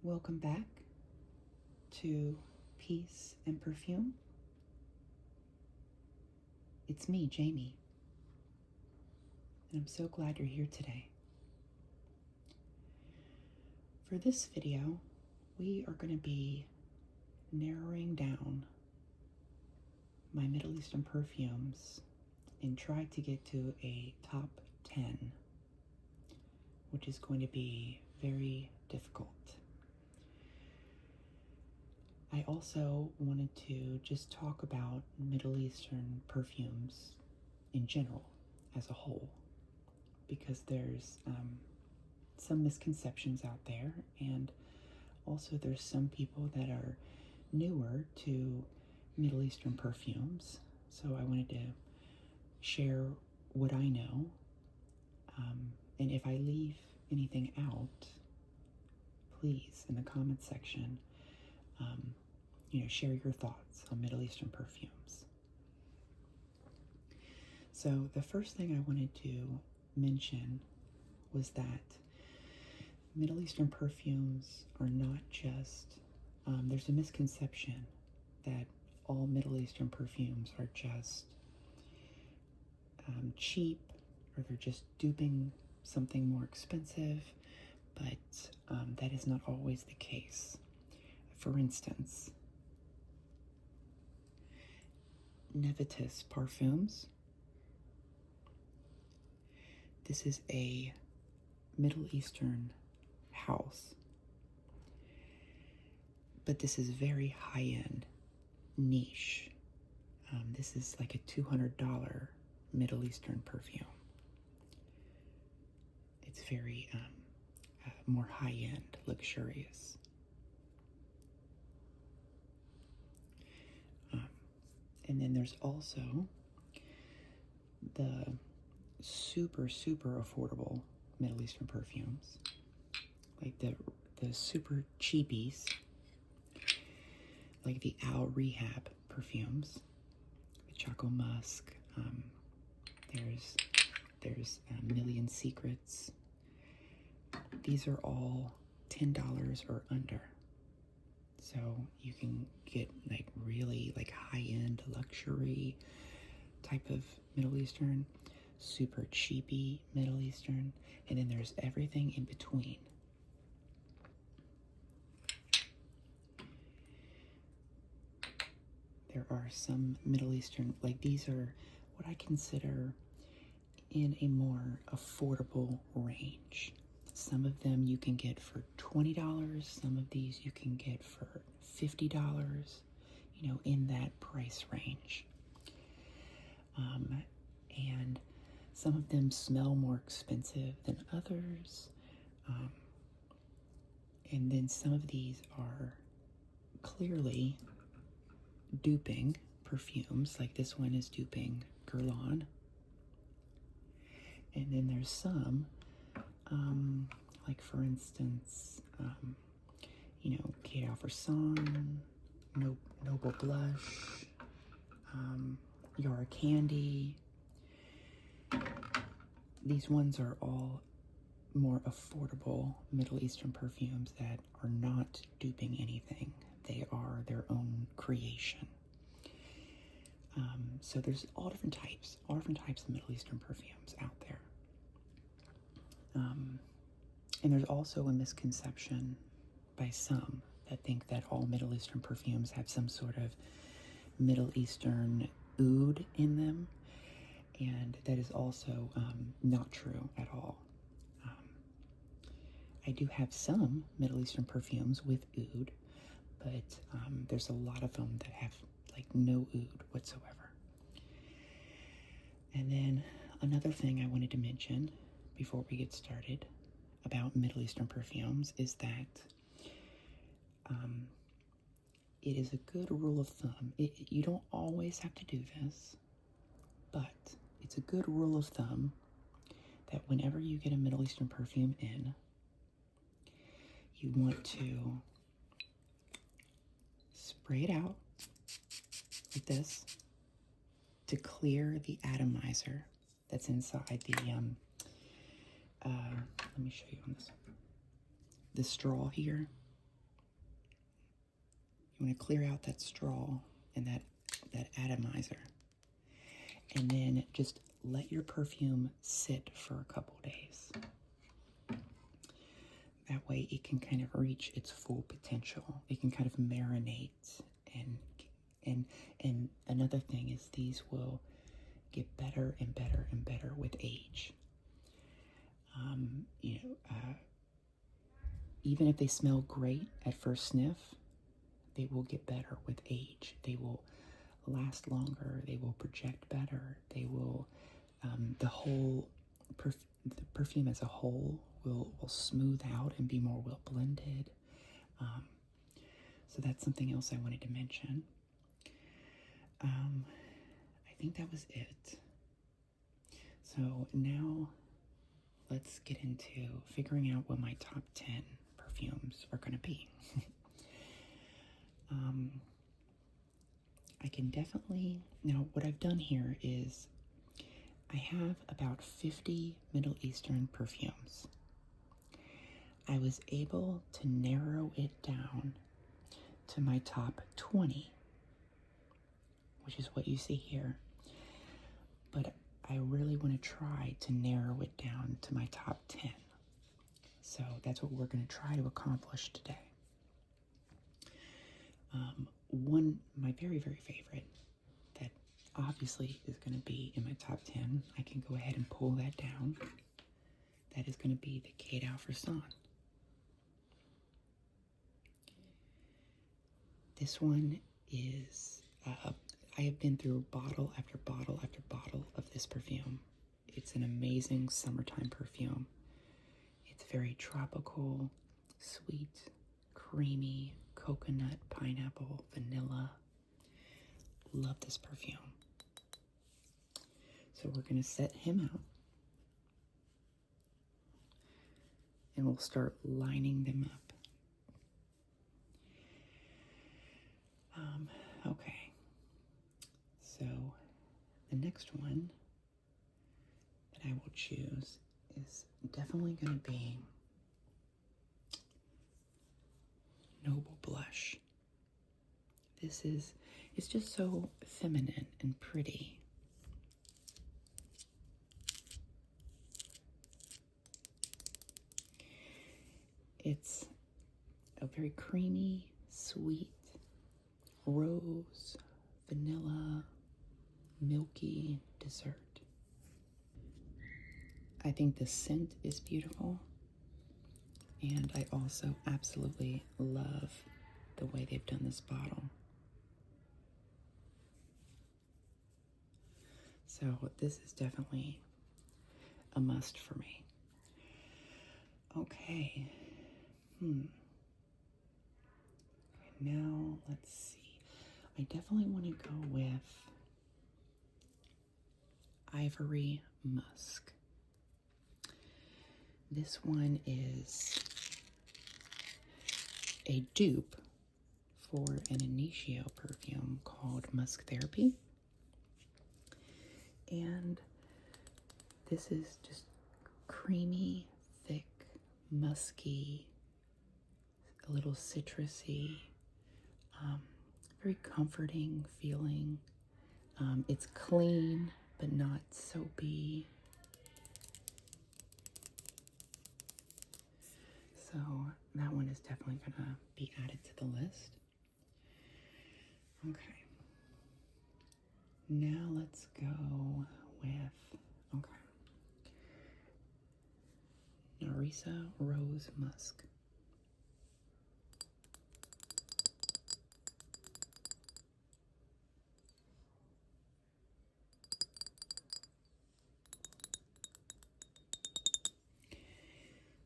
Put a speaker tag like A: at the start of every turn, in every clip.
A: Welcome back to Peace and Perfume. It's me, Jamie, and I'm so glad you're here today. For this video, we are going to be narrowing down my Middle Eastern perfumes and try to get to a top 10, which is going to be very difficult. I also wanted to just talk about Middle Eastern perfumes in general as a whole, because there's some misconceptions out there, and also there's some people that are newer to Middle Eastern perfumes, so I wanted to share what I know, and if I leave anything out, please, in the comment section, share your thoughts on Middle Eastern perfumes. So the first thing I wanted to mention was that Middle Eastern perfumes are not just, there's a misconception that all Middle Eastern perfumes are just cheap, or they're just duping something more expensive, but that is not always the case. For instance, Nevitus Perfumes. This is a Middle Eastern house, but this is very high-end, niche. This is like a $200 Middle Eastern perfume. It's very more high-end, luxurious. And then there's also the super affordable Middle Eastern perfumes, like the super cheapies, like the Al Rehab perfumes, the Choco Musk. There's Million Secrets. These are all $10 or under. So you can get like really like high-end luxury type of Middle Eastern, super cheapy Middle Eastern, and then there's everything in between. There are some Middle Eastern, like these are what I consider in a more affordable range. Some of them you can get for $20. Some of these you can get for $50, in that price range. And some of them smell more expensive than others. And then some of these are clearly duping perfumes, like this one is duping Guerlain. And then there's some like for instance, Kate Alverson, Noble Blush, Yara Candy. These ones are all more affordable Middle Eastern perfumes that are not duping anything. They are their own creation. So there's all different types of Middle Eastern perfumes out there. And there's also a misconception by some that think that all Middle Eastern perfumes have some sort of Middle Eastern oud in them, and that is also not true at all. I do have some Middle Eastern perfumes with oud, but there's a lot of them that have like no oud whatsoever. And then another thing I wanted to mention before we get started about Middle Eastern perfumes is that it is a good rule of thumb. You don't always have to do this, but it's a good rule of thumb that whenever you get a Middle Eastern perfume in, you want to spray it out like this to clear the atomizer that's inside the, let me show you on this, the straw here. want to clear out that straw and that atomizer. And then just let your perfume sit for a couple days. That way it can kind of reach its full potential. It can kind of marinate, and another thing is these will get better and better and better with age. Even if they smell great at first sniff, they will get better with age. They will last longer. They will project better. They will, the perfume as a whole will smooth out and be more well blended. So that's something else I wanted to mention. I think that was it. So now let's get into figuring out what my top 10 perfumes are going to be. I can definitely, now what I've done here is I have about 50 Middle Eastern perfumes. I was able to narrow it down to my top 20, which is what you see here. But I really want to try to narrow it down to my top 10. So that's what we're going to try to accomplish today. My very, very favorite that obviously is going to be in my top 10, I can go ahead and pull that down. That is going to be the Quai d'Alfresson. This one is, I have been through bottle after bottle after bottle of this perfume. It's an amazing summertime perfume. It's very tropical, sweet, creamy, coconut, pineapple, vanilla. Love this perfume. So we're going to set him out. And we'll start lining them up. Okay. So the next one that I will choose is definitely going to be Noble Blush. It's just so feminine and pretty. It's a very creamy, sweet, rose, vanilla, milky dessert. I think the scent is beautiful, and I also absolutely love the way they've done this bottle. So this is definitely a must for me. Okay. Now let's see. I definitely want to go with Ivory Musk. This one is a dupe for an Initio perfume called Musk Therapy. And this is just creamy, thick, musky, a little citrusy, very comforting feeling. It's clean, but not soapy. So that one is definitely going to be added to the list. Okay. Now let's go with, Narisa Rose Musk.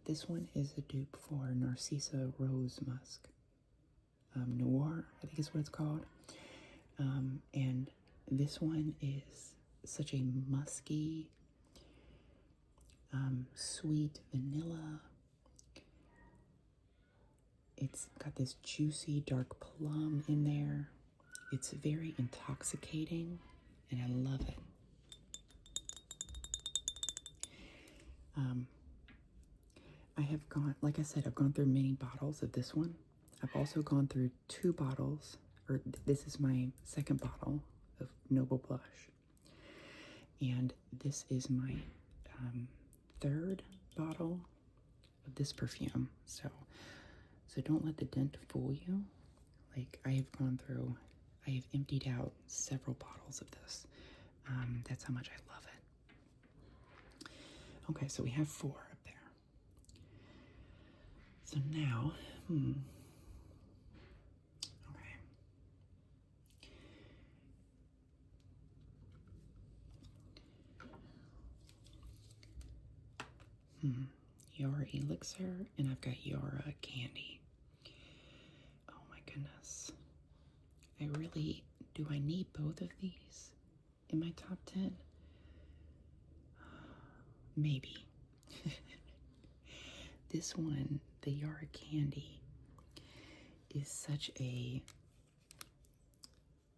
A: This one is a dupe for Narcissa Rose Musk. Noir, I think is what it's called. And this one is such a musky, sweet vanilla. It's got this juicy dark plum in there. It's very intoxicating, and I love it. I have gone, like I said, I've gone through many bottles of this one. I've also gone through 2 bottles, or this is my second bottle of Noble Blush. And this is my third bottle of this perfume. So don't let the dent fool you. Like, I have emptied out several bottles of this. That's how much I love it. Okay, so we have 4 up there. So now, okay. Yara Elixir, and I've got Yara Candy. Oh my goodness. Do I need both of these in my top 10? Maybe. This one, the Yara Candy, is such a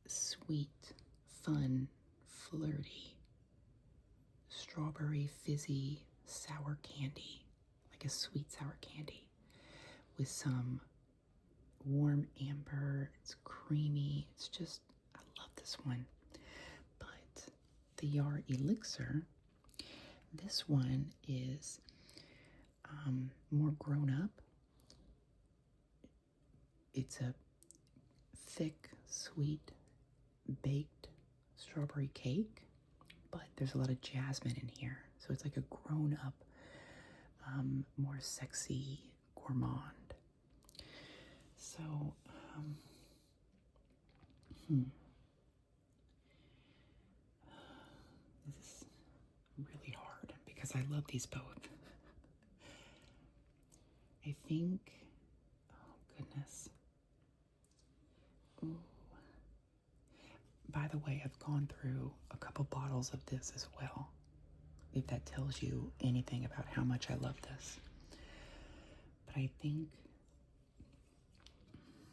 A: sweet, fun, flirty, strawberry fizzy sour candy, like a sweet sour candy with some warm amber. It's creamy. It's just, I love this one. But the Yara Elixir, this one is more grown up. It's a thick, sweet, baked strawberry cake, but there's a lot of jasmine in here. So it's like a grown up, more sexy gourmand. So, this is really hard because I love these both. I think, oh goodness. Ooh. By the way, I've gone through a couple bottles of this as well, if that tells you anything about how much I love this. But I think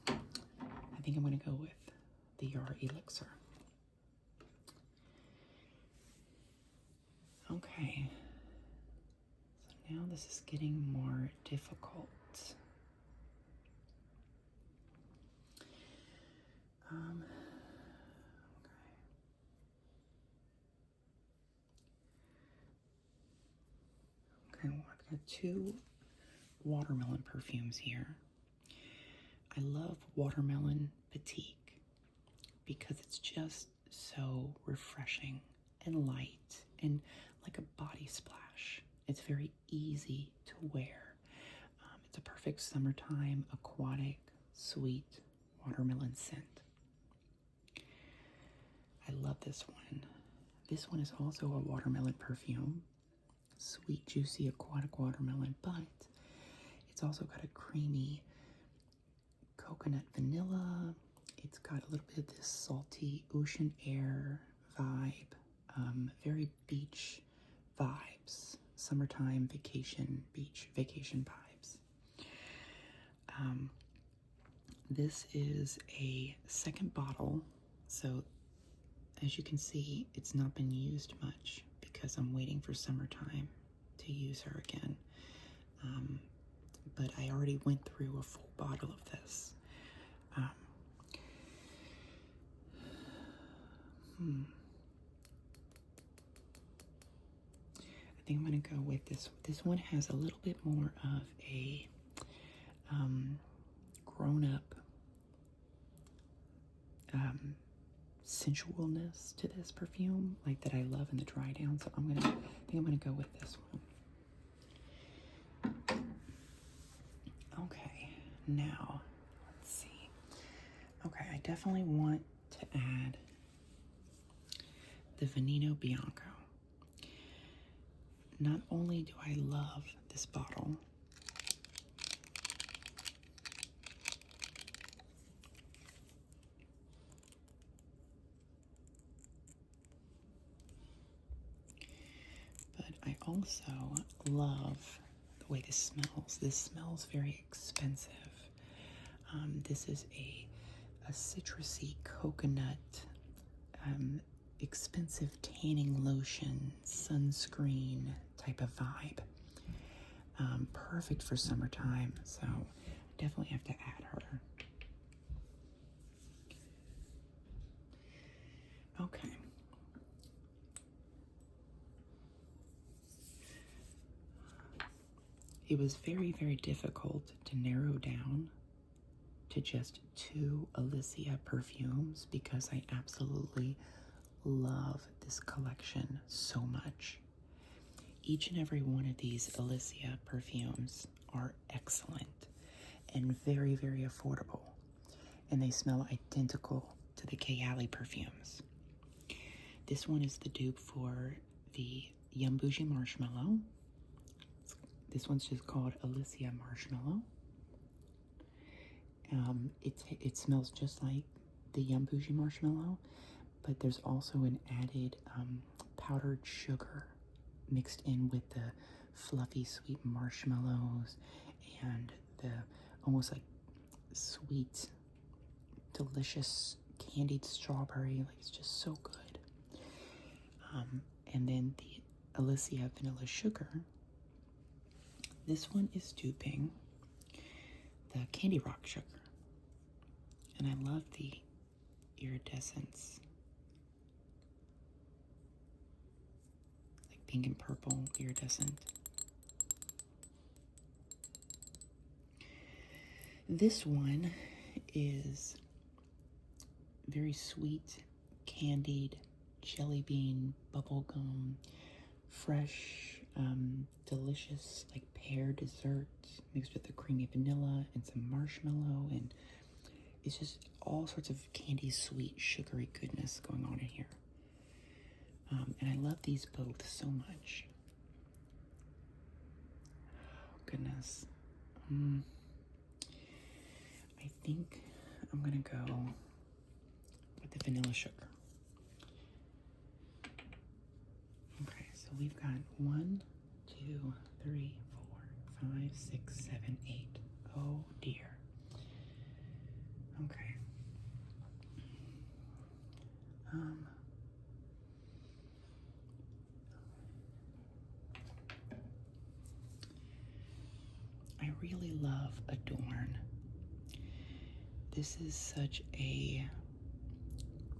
A: I'm going to go with the Yara Elixir. Okay. So now this is getting more difficult. Okay, well, I've got 2 watermelon perfumes here. I love Watermelon Petite because it's just so refreshing and light and like a body splash. It's very easy to wear. It's a perfect summertime, aquatic, sweet watermelon scent. I love this one. This one is also a watermelon perfume. Sweet, juicy, aquatic watermelon, but it's also got a creamy coconut vanilla. It's got a little bit of this salty ocean air vibe, very beach vibes, summertime vacation, beach vacation vibes. This is a second bottle, so as you can see, it's not been used much because I'm waiting for summertime to use her again. But I already went through a full bottle of this. I think I'm gonna go with this. This one has a little bit more of a grown-up sensualness to this perfume, like that I love in the dry down. So I think I'm gonna go with this one. Okay, now let's see. Okay, I definitely want to add the Veneno Bianco. Not only do I love this bottle, but I also love the way this smells. This smells very expensive. This is a citrusy coconut, expensive tanning lotion, sunscreen type of vibe. Perfect for summertime, so definitely have to add her. it was very, very difficult to narrow down to just 2 Alicia perfumes because I absolutely love this collection so much. Each and every one of these Alicia perfumes are excellent and very, very affordable, and they smell identical to the Kayali perfumes. This one is the dupe for the Yum Bougie Marshmallow. This one's just called Alicia Marshmallow. It smells just like the Yum Bougie Marshmallow, but there's also an added powdered sugar mixed in with the fluffy sweet marshmallows and the almost like sweet, delicious candied strawberry. Like, it's just so good. And then the Alicia Vanilla Sugar. This one is duping the Candy Rock Sugar. And I love the iridescence. Like pink and purple iridescent. This one is very sweet, candied, jelly bean, bubblegum, fresh, delicious, like pear dessert mixed with the creamy vanilla and some marshmallow, and it's just all sorts of candy, sweet, sugary goodness going on in here. And I love these both so much. Oh, goodness. I think I'm gonna go with the vanilla sugar. Okay, so we've got 1, 2, 3, 4, 5, 6, 7, 8. Oh dear. Okay. I really love Adorn. This is such a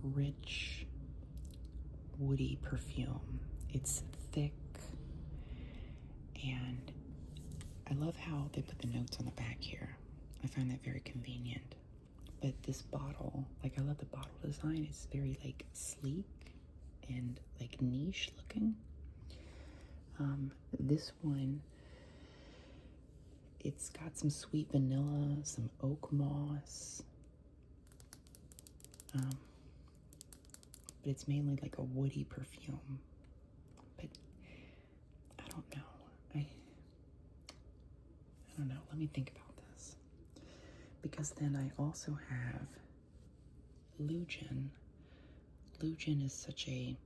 A: rich, woody perfume. It's thick, and I love how they put the notes on the back here. I find that very convenient. But this bottle, like, I love the bottle design. It's very like sleek and like niche looking. This one, it's got some sweet vanilla, some oak moss, but it's mainly like a woody perfume. But I don't know. I don't know. Let me think about this. Because then I also have Lujan. Lujan is such a,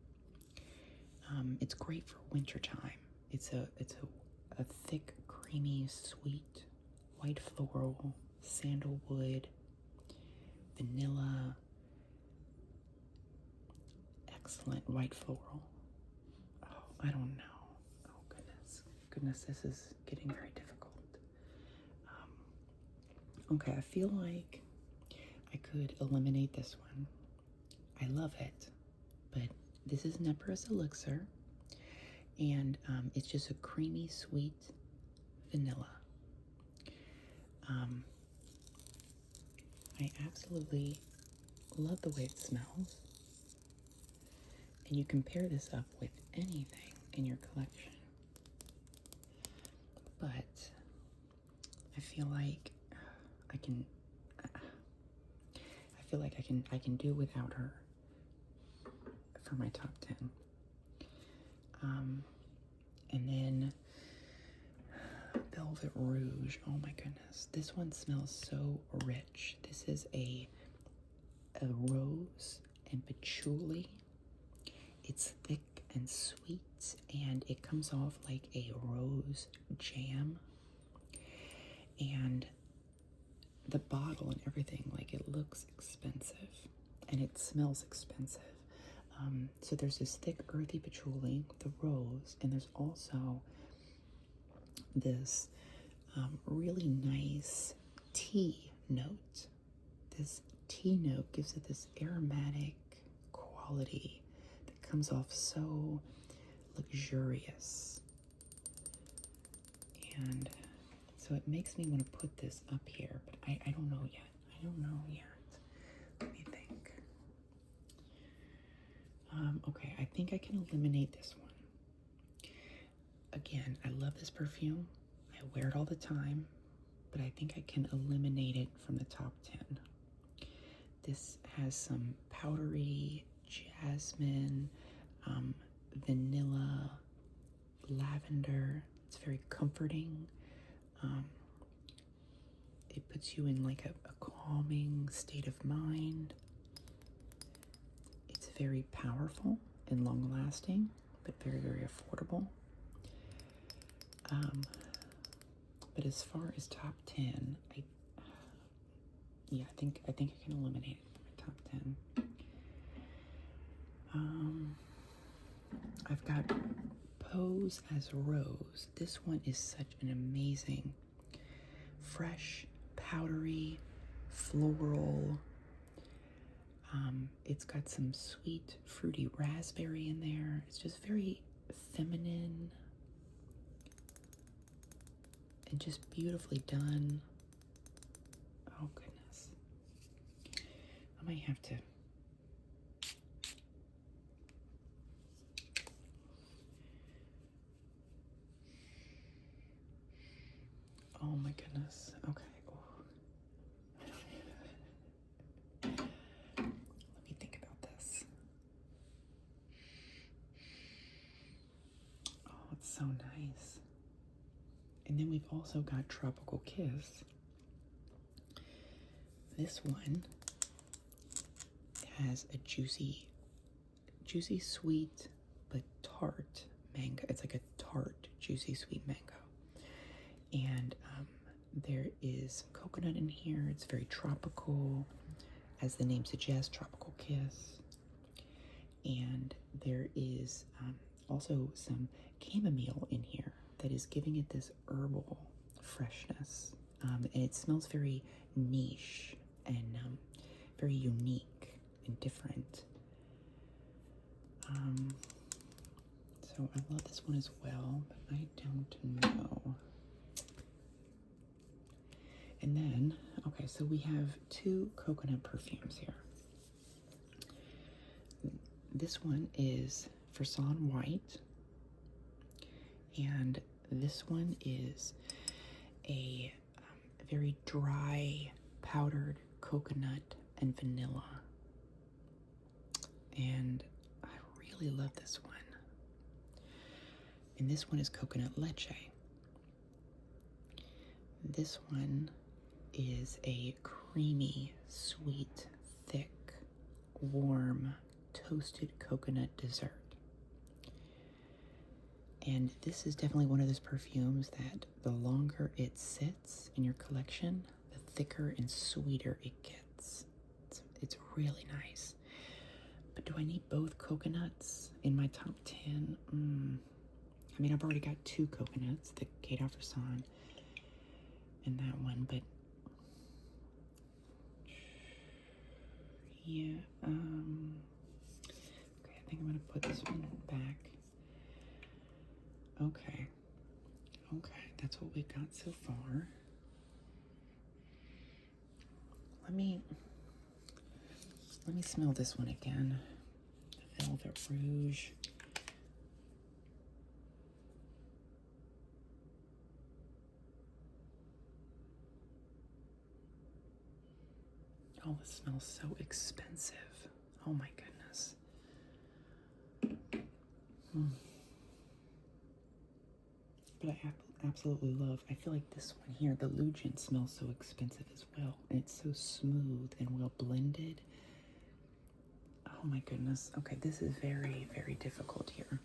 A: it's great for wintertime. It's a thick, creamy, sweet, white floral, sandalwood, vanilla, excellent white floral. Oh, I don't know. Oh, goodness. Goodness, this is getting very difficult. Okay, I feel like I could eliminate this one. I love it, but this is an Empress Elixir, and it's just a creamy, sweet vanilla. I absolutely love the way it smells, and you can pair this up with anything in your collection. But I feel like I can do without her for my top 10. And then Velvet Rouge. Oh my goodness, this one smells so rich. This is a rose and patchouli. It's thick and sweet, and it comes off like a rose jam. And the bottle and everything, like, it looks expensive and it smells expensive. So there's this thick earthy patchouli, the rose, and there's also this really nice tea note. This tea note gives it this aromatic quality that comes off so luxurious. And So it makes me want to put this up here, but I don't know yet. I don't know yet. Let me think. Okay, I think I can eliminate this one. Again, I love this perfume. I wear it all the time, but I think I can eliminate it from the top 10. This has some powdery jasmine, vanilla, lavender. It's very comforting. It puts you in like a calming state of mind. It's very powerful and long-lasting, but very, very affordable. But as far as top 10, I think I can eliminate it from my top 10. I've got Pose as Rose. This one is such an amazing, fresh, powdery, floral. It's got some sweet, fruity raspberry in there. It's just very feminine and just beautifully done. Oh, goodness. I might have to. Oh, my goodness. Okay. Let me think about this. Oh, it's so nice. And then we've also got Tropical Kiss. This one has a juicy, sweet, but tart mango. It's like a tart, juicy, sweet mango. And there is coconut in here. It's very tropical, as the name suggests, Tropical Kiss. And there is also some chamomile in here that is giving it this herbal freshness. And it smells very niche and very unique and different. So I love this one as well, but I don't know. And then, okay, so we have two coconut perfumes here. This one is Frisson White, and this one is a very dry, powdered coconut and vanilla. And I really love this one. And this one is Coconut Leche. This one is a creamy, sweet, thick, warm, toasted coconut dessert. And this is definitely one of those perfumes that the longer it sits in your collection, the thicker and sweeter it gets. It's really nice. But do I need both coconuts in my top 10? I mean, I've already got two coconuts, the Quai d'Artisan and that one, but yeah, okay, I think I'm gonna put this one back. Okay, that's what we've got so far. Let me smell this one again. The Velvet Rouge. Oh, it smells so expensive. Oh my goodness. But I absolutely love, I feel like this one here, the Lugent, smells so expensive as well. And it's so smooth and well blended. Oh my goodness. Okay, this is very, very difficult here.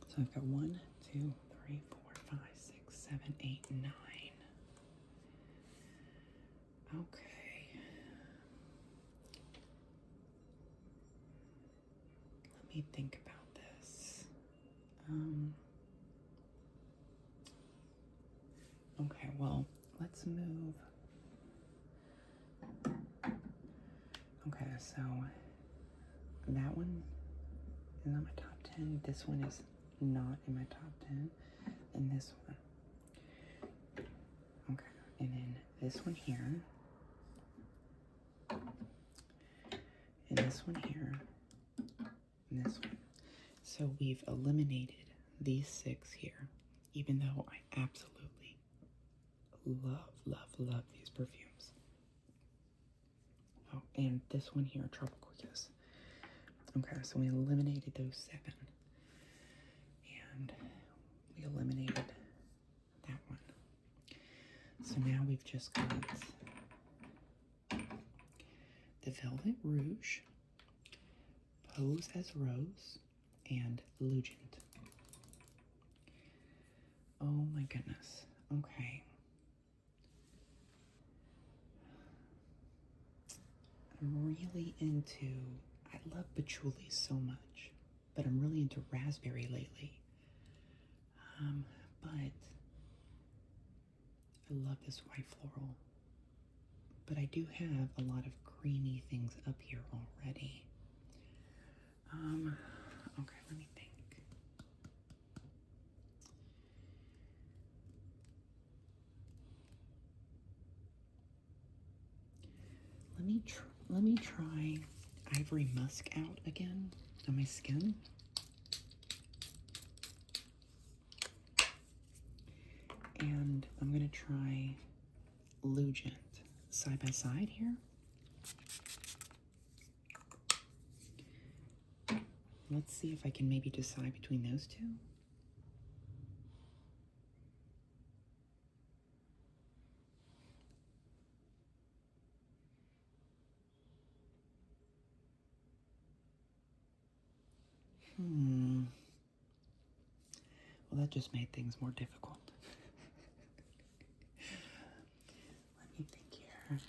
A: So I've got 1, 2, 3, 4, 5, 6, 7, 8, 9. Okay. Let me think about this. Okay, well, let's move. Okay, so that one is not my top 10. This one is not in my top 10. And this one. Okay, and then this one here. And this one here. And this one. So we've eliminated these 6 here, even though I absolutely love these perfumes. Oh, and this one here, Tropical Kiss. Okay, so we eliminated those 7. And we eliminated that one. So now we've just got the Velvet Rouge, Pose as Rose, and Lugent. Oh my goodness. Okay. I'm really into, I love patchouli so much, but I'm really into raspberry lately. But I love this white floral. But I do have a lot of creamy things up here already. Okay, let me think. Let me try Ivory Musk out again on my skin. And I'm gonna try Lugent side by side here. Let's see if I can maybe decide between those two. Well, that just made things more difficult. Let me think here.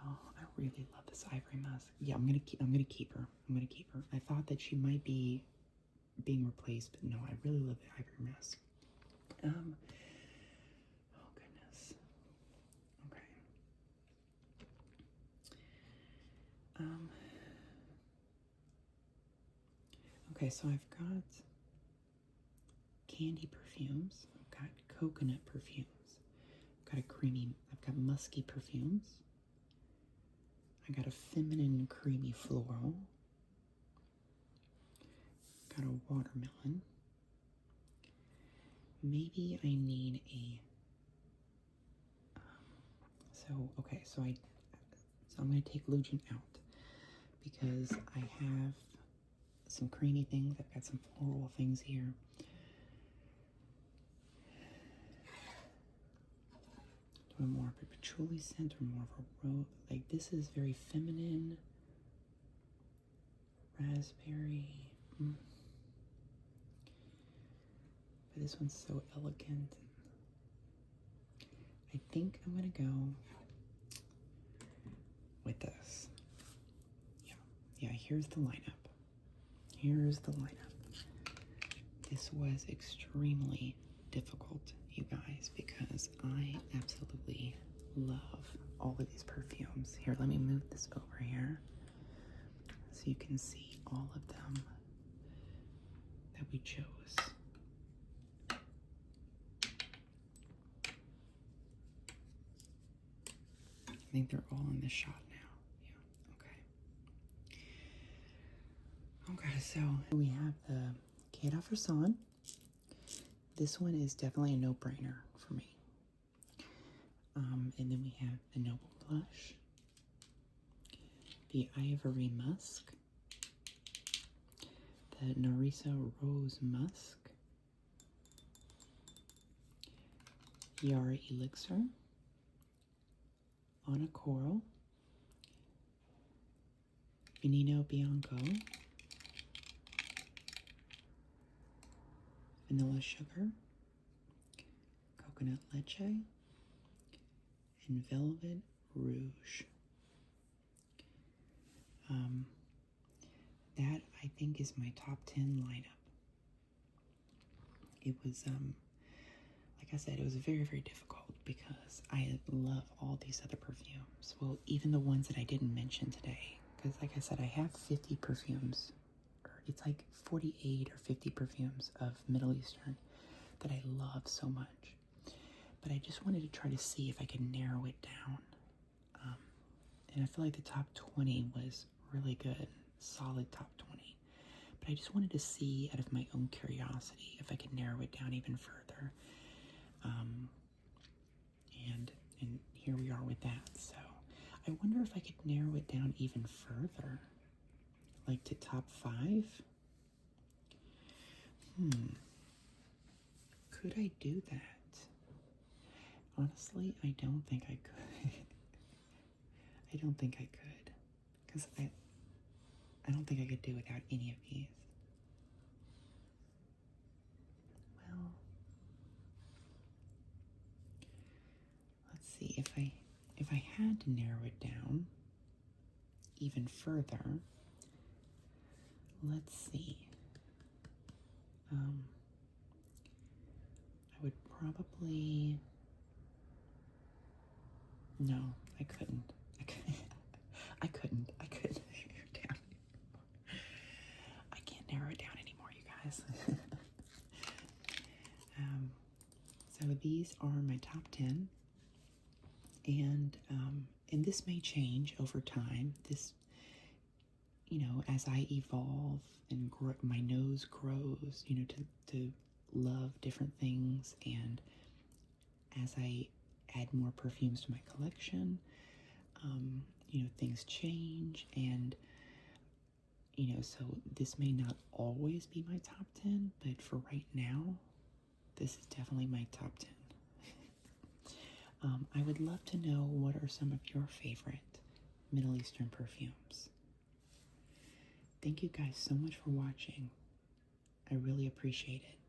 A: Oh, I really love this Ivory Musk. Yeah, I'm gonna keep her. I'm gonna keep her. I thought that she might be being replaced, but no, I really love the Ivory Musk. Oh goodness. Okay. Okay, so I've got candy perfumes. I've got coconut perfumes. I've got I've got musky perfumes. I got a feminine creamy floral. Got a watermelon. Maybe I need a. So I'm gonna take Lugent out because I have some creamy things. I've got some floral things here. Do I more of a patchouli scent or more of a rose? Like, this is very feminine. Raspberry. But this one's so elegant. I think I'm gonna go with this. Yeah, here's the lineup. This was extremely difficult, you guys, because I absolutely love all of these perfumes. Here, let me move this over here so you can see all of them that we chose. I think they're all in this shot now. Yeah, okay. Okay, so we have the Quai d'Offreson. This one is definitely a no-brainer for me. And then we have the Noble Blush, the Ivory Musk, the Narissa Rose Musk, Yara Elixir, Anna Coral, Benino Bianco, Vanilla Sugar, Coconut Leche, and Velvet Rouge. that I think is my top 10 lineup. It was, like I said, it was very, very difficult because I love all these other perfumes. Well, even the ones that I didn't mention today, because like I said, I have 50 perfumes. It's like 48 or 50 perfumes of Middle Eastern that I love so much. But I just wanted to try to see if I could narrow it down. And I feel like the top 20 was really good, solid top 20. But I just wanted to see, out of my own curiosity, if I could narrow it down even further. And here we are with that. So I wonder if I could narrow it down even further, like to top 5. Could I do that? Honestly, I don't think I could. I don't think I could, because I don't think I could do without any of these. Well, let's see, if I had to narrow it down even further, let's see. I would probably, no, I couldn't. I couldn't narrow it down. I can't narrow it down anymore, you guys. So these are my top 10, and this may change over time. This, as I evolve and grow, my nose grows, to love different things, and as I add more perfumes to my collection, things change, and so this may not always be my top 10, but for right now, this is definitely my top 10. I would love to know, what are some of your favorite Middle Eastern perfumes? Thank you guys so much for watching. I really appreciate it.